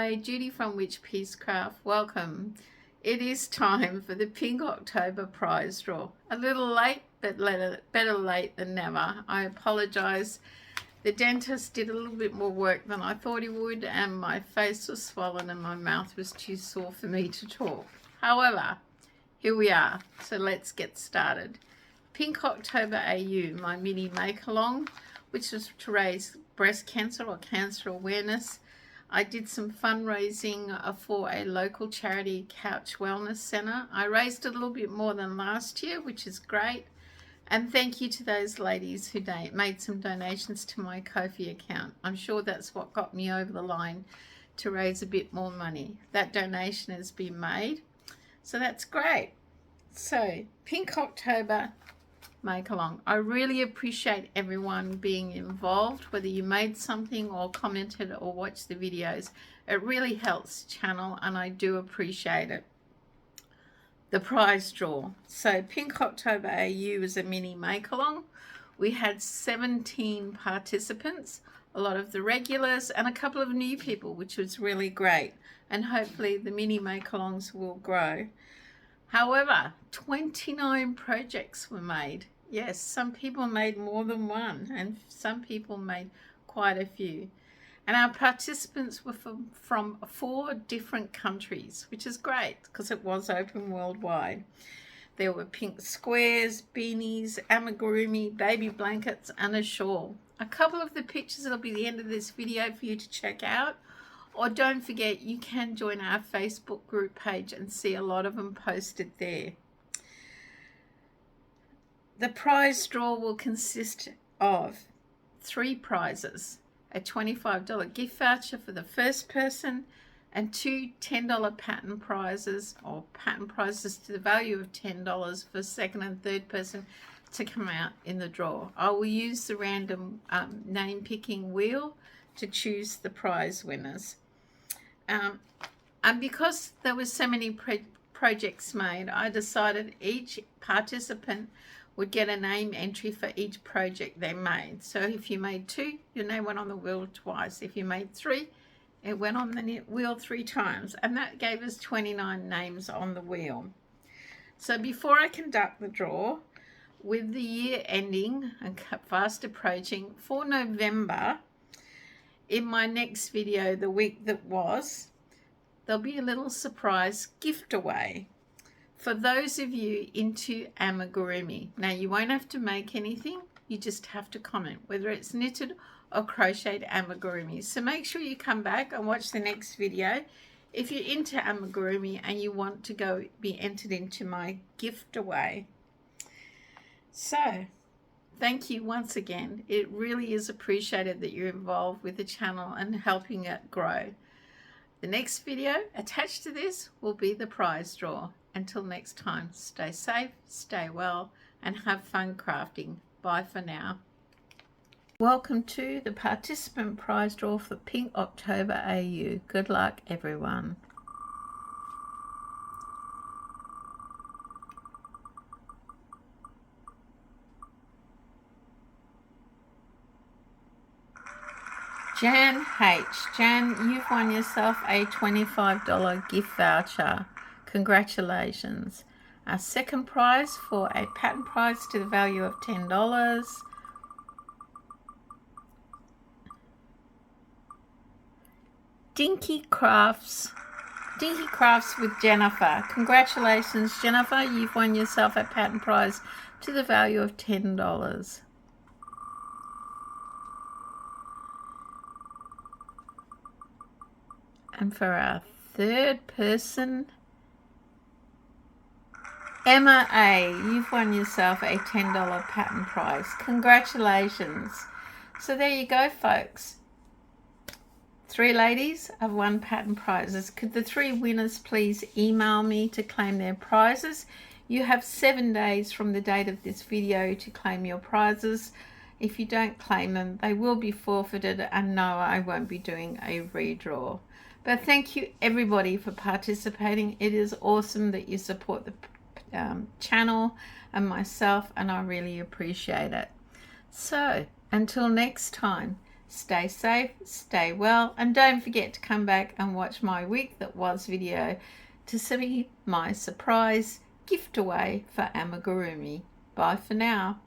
Hi, Judy from Witchpeace Craft. Welcome. It is time for the Pink October prize draw. A little late, but better late than never. I apologise. The dentist did a little bit more work than I thought he would, and my face was swollen and my mouth was too sore for me to talk. However, here we are. So let's get started. Pink October AU, my mini make-along, which is to raise breast cancer or cancer awareness. I did some fundraising for a local charity, Couch Wellness Centre. I raised a little bit more than last year, which is great. And thank you to those ladies who made some donations to my Ko-fi account. I'm sure that's what got me over the line to raise a bit more money. That donation has been made, so that's great. So, Pink October make along. I really appreciate everyone being involved, whether you made something or commented or watched the videos. It really helps the channel and I do appreciate it. The prize draw. So Pink October AU is a mini make along. We had 17 participants, a lot of the regulars and a couple of new people, which was really great, and hopefully the mini make alongs will grow. However, 29 projects were made. Yes, some people made more than one and some people made quite a few. And our participants were from 4 different countries, which is great because it was open worldwide. There were pink squares, beanies, amigurumi, baby blankets and a shawl. A couple of the pictures will be the end of this video for you to check out. Or don't forget, you can join our Facebook group page and see a lot of them posted there. The prize draw will consist of 3 prizes. A $25 gift voucher for the first person and 2 $10 pattern prizes or pattern prizes to the value of $10 for second and third person to come out in the draw. I will use the random name picking wheel to choose the prize winners. And because there were so many projects made, I decided each participant would get a name entry for each project they made. So if you made 2, your name went on the wheel twice. If you made 3, it went on the wheel 3 times. And that gave us 29 names on the wheel. So before I conduct the draw, with the year ending and fast approaching, for November, in my next video, the week that was, there'll be a little surprise gift away for those of you into amigurumi. Now, you won't have to make anything, you just have to comment, whether it's knitted or crocheted amigurumi. So make sure you come back and watch the next video if you're into amigurumi and you want to be entered into my gift away. So, thank you once again. It really is appreciated that you're involved with the channel and helping it grow. The next video attached to this will be the prize draw. Until next time, stay safe, stay well, and have fun crafting. Bye for now. Welcome to the participant prize draw for Pink October AU. Good luck, everyone. Jan H. Jan, you've won yourself a $25 gift voucher. Congratulations. Our second prize for a pattern prize to the value of $10. Dinky Crafts with Jennifer. Congratulations, Jennifer. You've won yourself a pattern prize to the value of $10. And for our third person, Emma A., you've won yourself a $10 pattern prize. Congratulations. So there you go, folks. 3 ladies have won pattern prizes. Could the 3 winners please email me to claim their prizes? You have 7 days from the date of this video to claim your prizes. If you don't claim them, they will be forfeited, and no, I won't be doing a redraw. But thank you everybody for participating. It is awesome that you support the channel and myself, and I really appreciate it. So until next time, Stay safe, stay well, and don't forget to come back and watch my week that was video to see my surprise gift away for amigurumi. Bye for now.